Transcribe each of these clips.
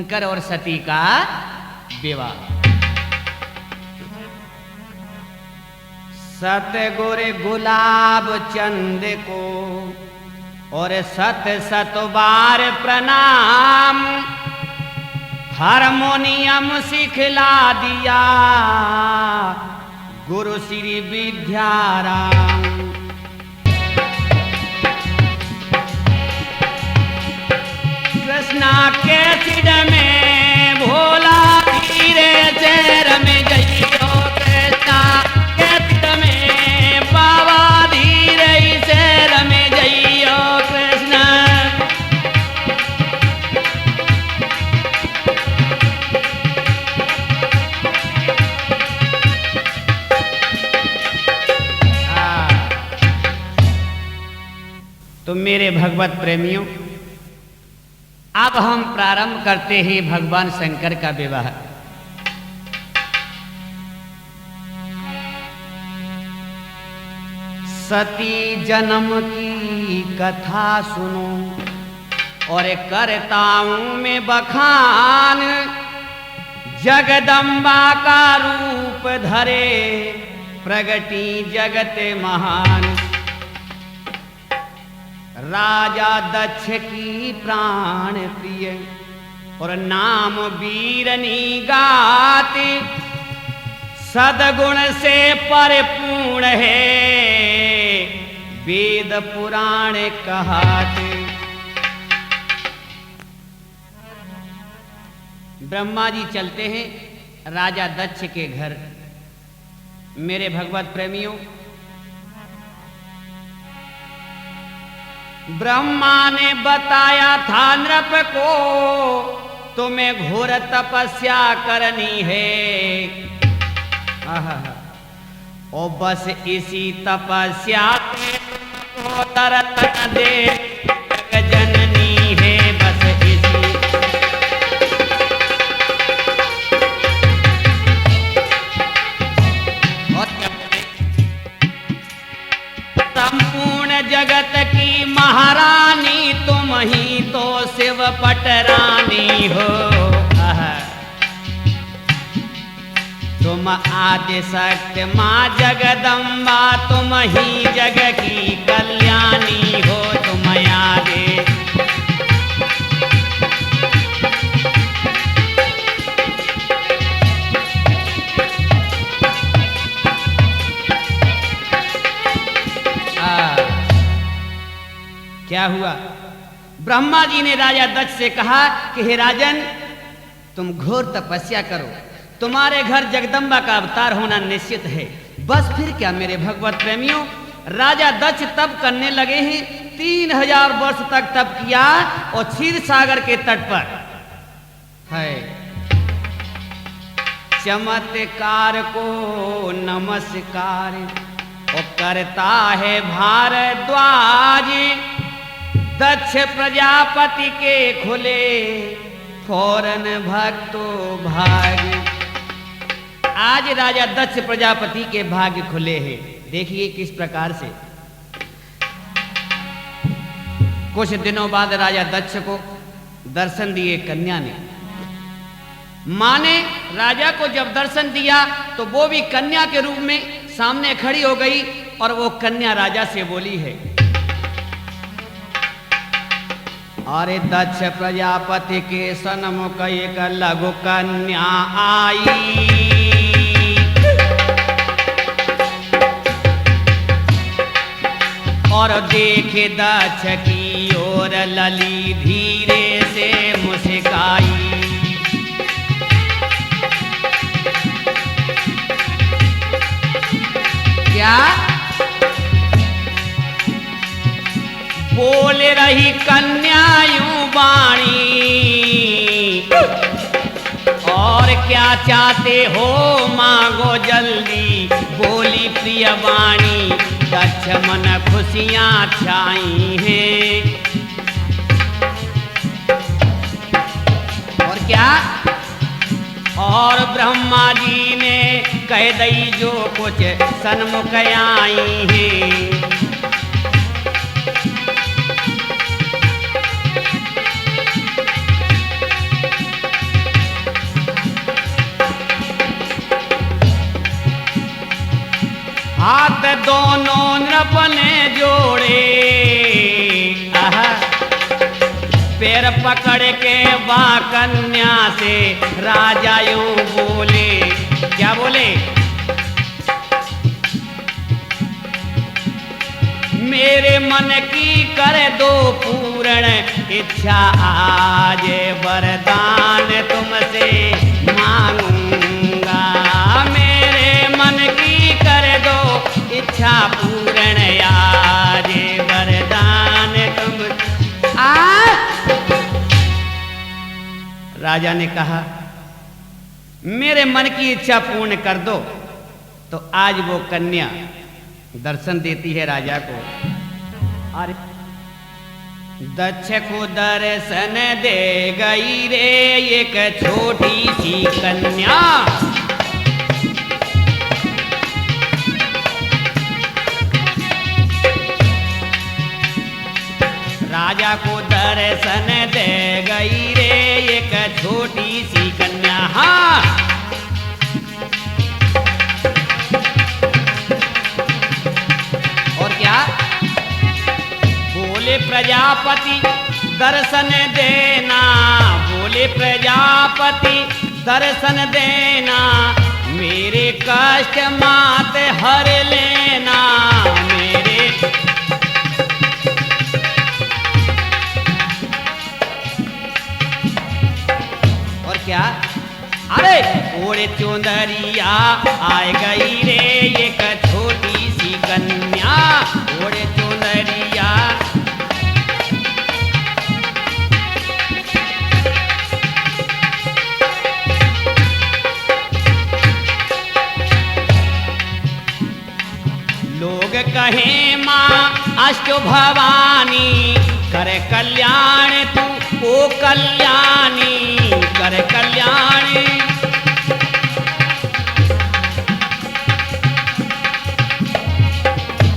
शंकर और सती का विवाह। सतगुर गुलाब चंद को और सत सत बार प्रणाम, हारमोनियम सिखला दिया गुरु श्री विद्याराम। कृष्णा के सिर में भोला धीरे से रम गइयो, कृष्णा के सिर में बाबा धीरे से रम गइयो कृष्ण। तो मेरे भगवत प्रेमियों, अब हम प्रारंभ करते हैं भगवान शंकर का विवाह। सती जन्म की कथा सुनो और करता हूं मैं बखान, जगदम्बा का रूप धरे प्रगटी जगत महान। राजा दक्ष की प्राण प्रिय और नाम वीरनी गाती, सदगुण से परिपूर्ण है वेद पुराण कहाते। ब्रह्मा जी चलते हैं राजा दक्ष के घर। मेरे भगवत प्रेमियों, ब्रह्मा ने बताया था नृप को तुम्हें घोर तपस्या करनी है। ओ बस इसी तपस्या को तरतन दे जननी है, बस इसी। संपूर्ण जगत की महारानी तुम ही तो शिव पटरानी हो। तुम आदि शक्ति माँ जगदम्बा, तुम ही जग की कल्याणी हो। तुम आदि क्या हुआ? ब्रह्मा जी ने राजा दक्ष से कहा कि हे राजन, तुम घोर तपस्या करो, तुम्हारे घर जगदम्बा का अवतार होना निश्चित है। बस फिर क्या मेरे भगवत प्रेमियों, राजा दक्ष तप करने लगे हैं। 3000 वर्ष तक तप किया और क्षीर सागर के तट पर है। चमत्कार को नमस्कार और करता है भारद्वाज, दक्ष प्रजापति के खुले फौरन भक्तो भाग्य। आज राजा दक्ष प्रजापति के भाग्य खुले हैं। देखिए किस प्रकार से। कुछ दिनों बाद राजा दक्ष को दर्शन दिए कन्या ने। मां ने राजा को जब दर्शन दिया तो वो भी कन्या के रूप में सामने खड़ी हो गई और वो कन्या राजा से बोली है, अरे दक्ष प्रजापति के सन्मुख एक लघु कन्या आई, और देखे दक्ष की ओर लली धीरे से मुस्काई। क्या बोल रही कन्या यूं वाणी, और क्या चाहते हो मांगो जल्दी, बोली प्रिय वाणी। दक्ष मन खुशियां छाई हैं। और क्या? और ब्रह्मा जी ने कह दई जो कुछ सन्मुख आई हैं। हाथ दोनों नृप ने जोड़े, आहा, पैर पकड़ के वहाँ कन्या से राजा यूं बोले, क्या बोले? मेरे मन की कर दो पूर्ण इच्छा, आज वरदान तुमसे मांगूंगा। मेरे मन की कर दो इच्छा पूर्ण, आज वरदान तुम। राजा ने कहा मेरे मन की इच्छा पूर्ण कर दो। तो आज वो कन्या दर्शन देती है राजा को। अरे दक्ष को दर्शन दे गई रे एक छोटी सी कन्या। राजा को दर्शन दे गई रे एक छोटी सी कन्या। हाँ, बोले प्रजापति दर्शन देना, बोले प्रजापति दर्शन देना, मेरे कष्ट मात हर लेना। मेरे और क्या? अरे ओढ़े चुंदरिया आए गई रे एक छोटी सी कन्या। ओढ़े चुंदरिया लोग कहे माँ अष्ट भवानी, कर कल्याण तू ओ कल्याणी, कर कल्याणी।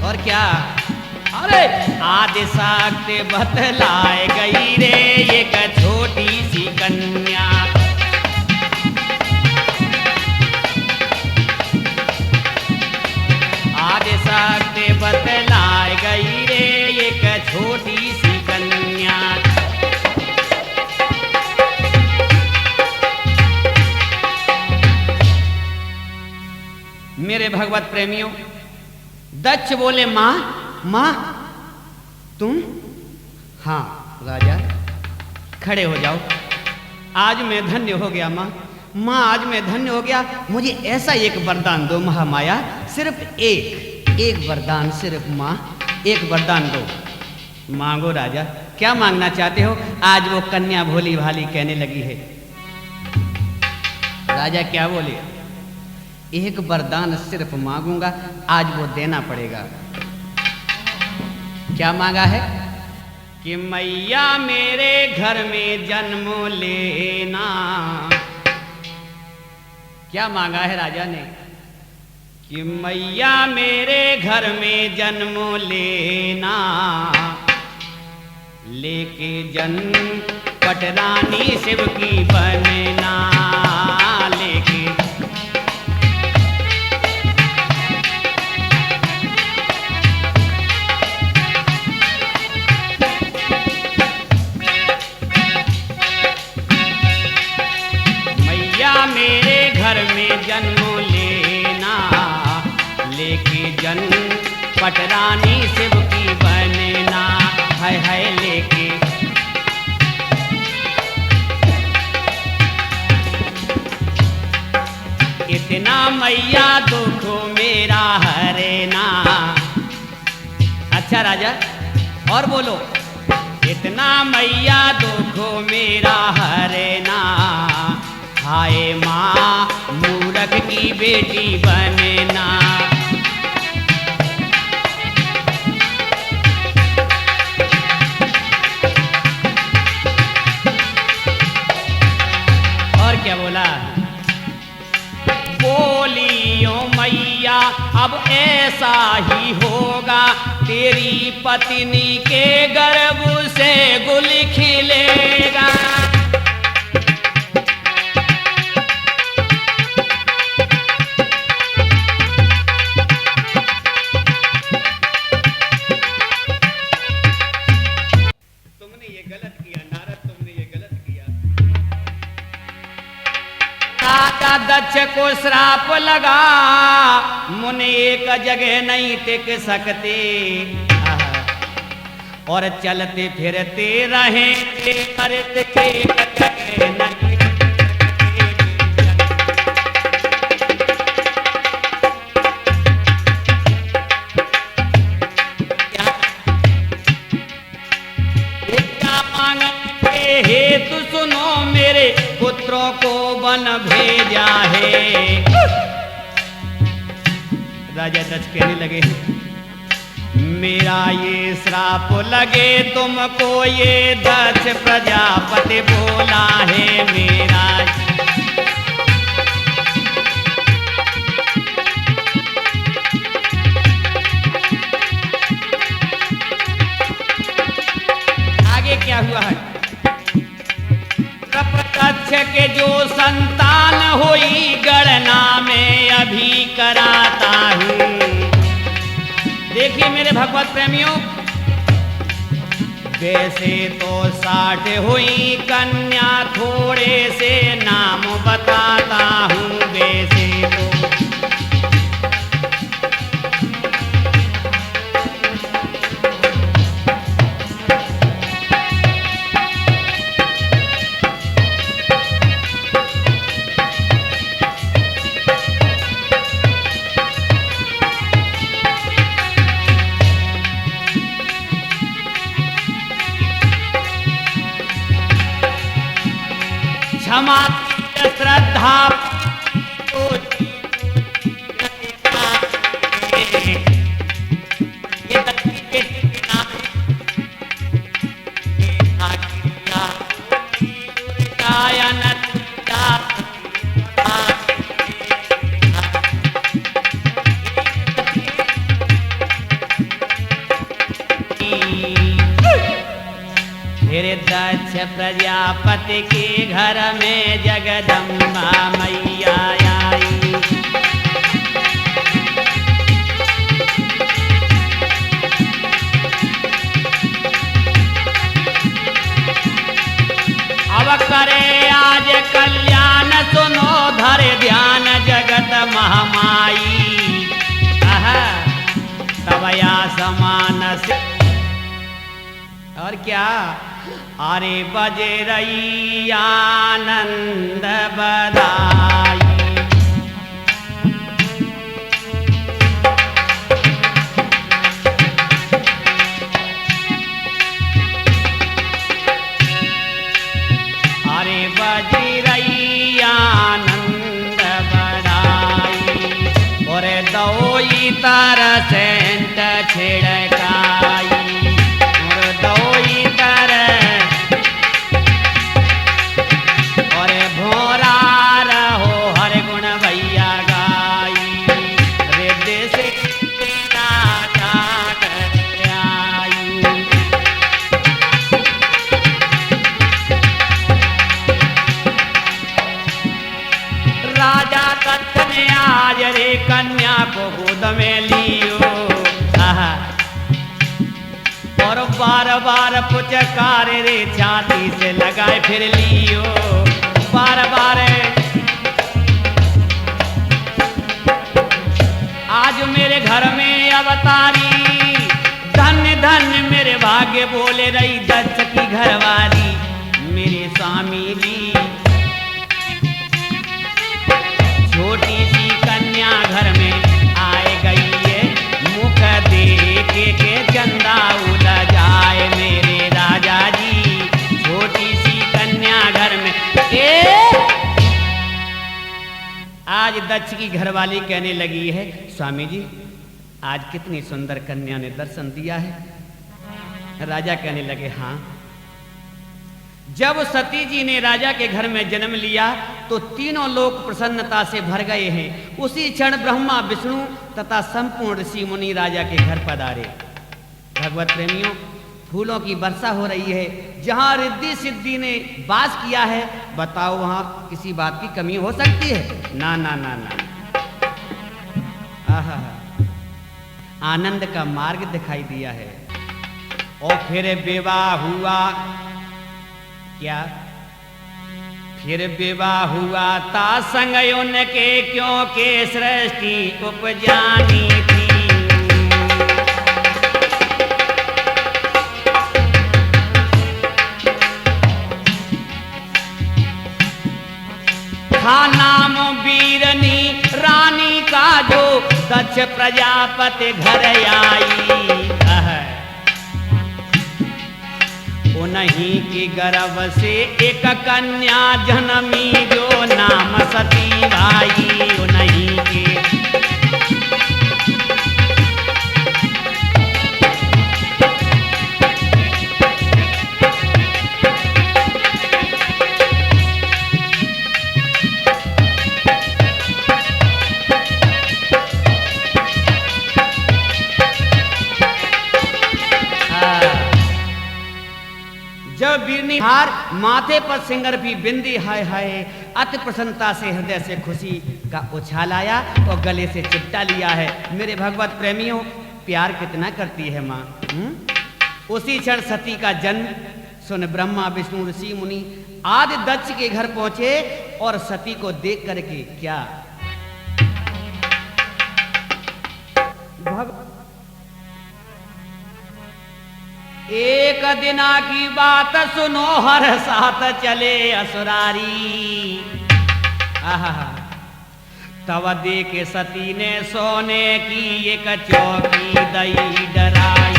और क्या? अरे आदि शक्ति बतलाए गई रे एक छोटी सी कन्या। आदि शक्ति बतलाए गई रे एक छोटी सी कन्या। मेरे भगवत प्रेमियों, दक्ष बोले माँ, माँ तुम? हाँ राजा, खड़े हो जाओ। आज मैं धन्य हो गया माँ, माँ आज मैं धन्य हो गया। मुझे ऐसा एक वरदान दो महामाया, सिर्फ एक वरदान, सिर्फ माँ एक वरदान दो। मांगो राजा, क्या मांगना चाहते हो? आज वो कन्या भोली भाली कहने लगी है। राजा क्या बोले? एक वरदान सिर्फ मांगूंगा, आज वो देना पड़ेगा। क्या मांगा है? कि मैया मेरे घर में जन्म लेना। क्या मांगा है राजा ने? कि मैया मेरे घर में जन्म लेना, लेके जन्म पटरानी शिव की बनना। लेके मेरे घर में जन्म लेना, लेके जन्म पटरानी शिव की बनना। है लेके इतना मैया दुख मेरा हरेना। अच्छा राजा, और बोलो। इतना मैया दुख मेरा हरेना, हाय माँ मूरख की बेटी बनना। और क्या बोला? बोलियो मैया अब ऐसा ही होगा, तेरी पत्नी के गर्भ से गुल खिलेगा। राजा दक्ष को श्राप लगा, मुनि एक जगह नहीं टिक सकते, और चलते फिरते रहे करते जगह नहीं। हेतु सुनो मेरे पुत्रों को वन भेजा है। राजा दक्ष कहने लगे, मेरा ये श्राप लगे तुमको, ये दक्ष प्रजापति बोला है मेरा। आगे क्या हुआ है? दक्ष के जो संतान हुई गणना में अभी कराता हूँ। देखिए मेरे भगवत प्रेमियों, वैसे तो 60 हुई कन्या, थोड़े से नाम बताता हूँ वैसे तो। क्षमा श्रद्धा मेरे दक्ष प्रजापति के घर में जगदम्बा मैया आई। अब करे आज कल्याण सुनो धरे ध्यान जगत महामाई। तवया समान से और क्या, अरे बजे रही आनंद बधाई। अरे बजे रही आनंद बधाई, और दोई तरह सेंट छिड़काई, और दोई तरह और भोरा रहो हर गुण भैया गाई। हृदय से आई राजा दत्त ने आज रे कन्या को गोद में लियो, और बार बार पुचकार रे छाती से लगाए फिर लियो। बार बार आज मेरे घर में अवतारी, धन्य धन्य मेरे भाग्य बोले रही दत्त की घरवाली मेरे स्वामी जी। छोटी सी कन्या घर में आए गई है, मुख देख के चंदा उड़ा जाए मेरे राजा जी। छोटी सी कन्या घर में आज दक्ष की घरवाली कहने लगी है, स्वामी जी आज कितनी सुंदर कन्या ने दर्शन दिया है। राजा कहने लगे, हाँ। जब सती जी ने राजा के घर में जन्म लिया तो तीनों लोग प्रसन्नता से भर गए हैं। उसी क्षण ब्रह्मा विष्णु तथा संपूर्ण ऋषि मुनि राजा के घर पधारे। भगवत प्रेमियों, फूलों की वर्षा हो रही है। जहां रिद्धि सिद्धि ने वास किया है, बताओ वहां किसी बात की कमी हो सकती है? ना ना ना ना। आहा, आनंद का मार्ग दिखाई दिया है। और फिर विवाह हुआ क्या? फिर विवाह हुआ था संग उनके, क्योंकि सृष्टि उपजानी थी। था नाम वीरनी रानी का, जो दक्ष प्रजापति घर आई। उन्हीं की गर्भ से एक कन्या जन्मी, जो नाम सती भाई। उन्हीं के जब बीरनी हार माथे पर सिंगर भी बिंदी, हाय हाय अति प्रसन्नता से हृदय से खुशी का उछाल आया और गले से चिपटा लिया है। मेरे भगवत प्रेमियों, प्यार कितना करती है माँ। उसी क्षण सती का जन्म सुन ब्रह्मा विष्णु ऋषि मुनि आदि दक्ष के घर पहुंचे और सती को देख करके क्या एक दिना की बात सुनो, हर साथ चले असुरारी। तब देखे सती ने सोने की एक चौकी दई डराई।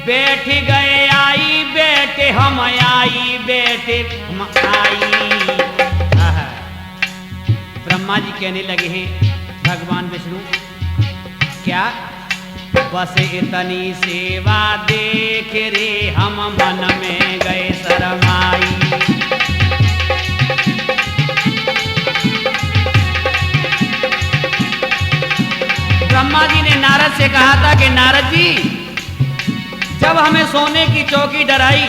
बैठ गए आई बेटे हम आई, बेटे हम आई। ब्रह्मा जी कहने लगे हैं भगवान विष्णु, क्या बस इतनी सेवा देख रे हम मन में गए शरमाई। ब्रह्मा जी ने नारद से कहा था कि नारद जी, जब हमें सोने की चौकी डराई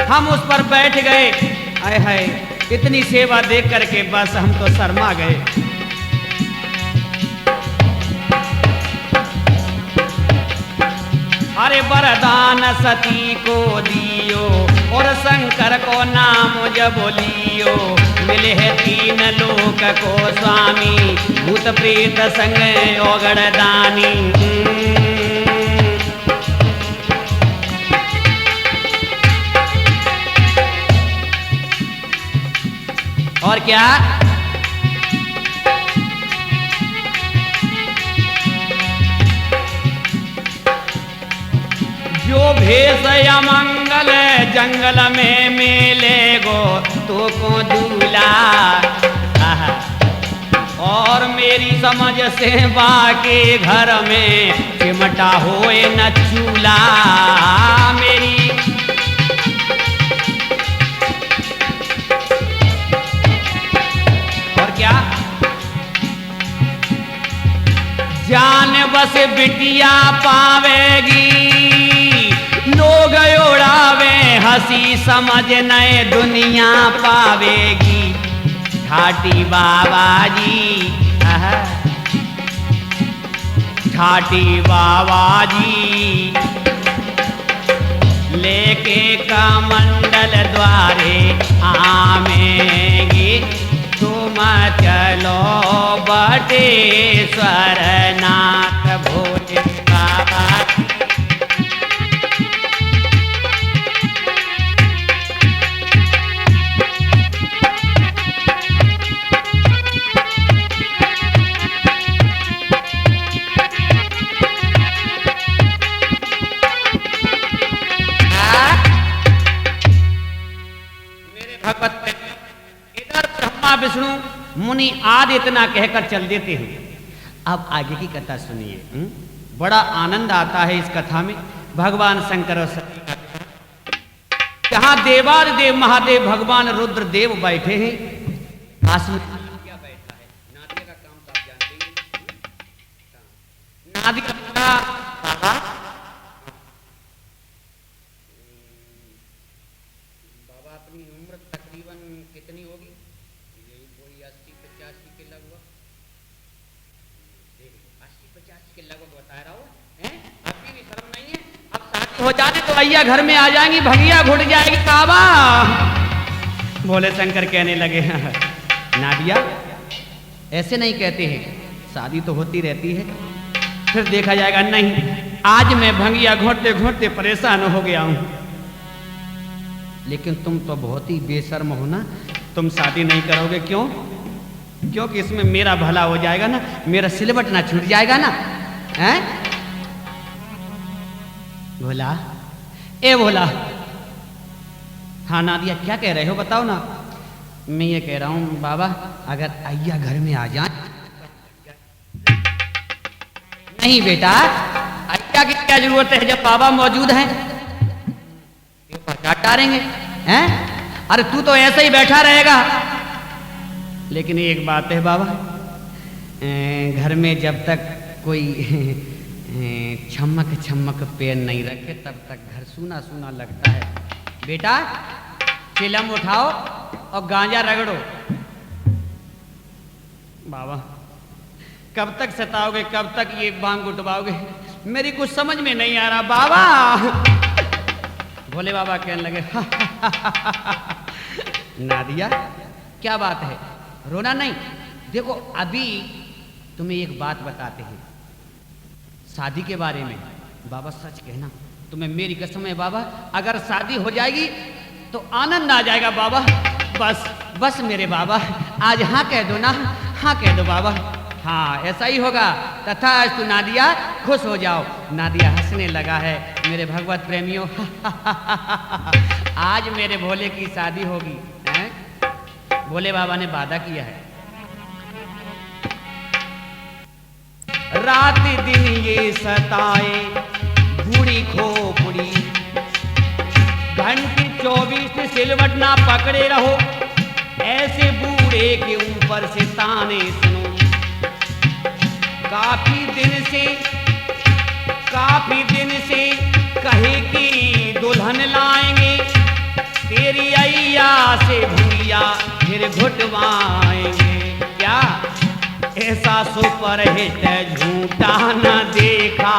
हम उस पर बैठ गए, आए हाय इतनी सेवा देख करके बस हम तो शर्मा गए। अरे वरदान सती को दियो और शंकर को नाम जब लियो, मिले है 3 लोक को स्वामी, भूत प्रेत संग ओगड़ दानी। और क्या जो भेष अमंगल जंगल में मिले गो तो को दूल्हा, और मेरी समझ से बाके घर में चिमटा होए न चूल्हा। मेरी जान बस बिटिया पावेगी, लोग उड़ावे हंसी समझ नए दुनिया पावेगी। ठाटी बाबा जी, ठाटी बाबा जी लेके कमंडल द्वारे आवेंगे, तुम चलो बटेश्वर नाथ भोले बाबा। मेरे भगवत इधर ब्रह्मा विष्णु मुनि आदि इतना कहकर चल देते हैं। अब आगे की कथा सुनिए। बड़ा आनंद आता है इस कथा में। भगवान शंकर और सती का, जहां देवादिदेव महादेव भगवान रुद्रदेव बैठे हैं, पास में क्या बैठा है, नादिया का काम तो आप जानते ही। नादिया बाबा अपनी उम्र तकरीबन कितनी होगी, यही कोई 80-85 के लगभग, 80 हो जाने तो भैया घर में आ जाएंगी, भगिया घुट जाएगी बाबा। भोले शंकर कहने लगे नादिया ऐसे नहीं कहते हैं, शादी तो होती रहती है, फिर देखा जाएगा। नहीं, आज मैं भंगिया घोटते घोटते परेशान हो गया हूं, लेकिन तुम तो बहुत ही बेशर्म हो ना, तुम शादी नहीं करोगे। क्यों? क्योंकि इसमें मेरा भला हो जाएगा ना, मेरा सिलवट ना छूट जाएगा ना। हैं? भोला, ए भोला। हाँ नादिया क्या कह रहे हो बताओ ना। मैं ये कह रहा हूं बाबा, अगर अय्या घर में आ जाए। नहीं बेटा, अय्या की क्या जरूरत है जब बाबा मौजूद हैं, टारेंगे हैं? अरे तू तो ऐसे ही बैठा रहेगा। लेकिन एक बात है बाबा, घर में जब तक कोई छमक छमक पैर नहीं रखे तब तक घर सूना सूना लगता है। बेटा चिलम उठाओ और गांजा रगड़ो। बाबा कब तक सताओगे, कब तक ये बांग गुटवाओगे, मेरी कुछ समझ में नहीं आ रहा बाबा। भोले बाबा कहने लगे नादिया क्या बात है, रोना नहीं। देखो अभी तुम्हें एक बात बताते हैं शादी के बारे में। बाबा सच कहना, तुम्हें मेरी कसम है बाबा, अगर शादी हो जाएगी तो आनंद आ जाएगा बाबा। बस बस मेरे बाबा, आज हाँ कह दो ना, हाँ कह दो बाबा। हाँ ऐसा ही होगा। तथा आज तू नादिया खुश हो जाओ। नादिया हंसने लगा है। मेरे भगवत प्रेमियों आज मेरे भोले की शादी होगी। हैं? भोले बाबा ने वादा किया है। रात दिन ये सताए बूढ़ी खोपड़ी, घंटी 24 सिलवट ना पकड़े रहो, ऐसे बूढ़े के ऊपर से ताने सुनो। काफी दिन से कहे कि दुल्हन लाएंगे, तेरी अय्या से भंगिया फिर घुटवाएंगे। क्या ऐसा सुपर हिट झूठा न देखा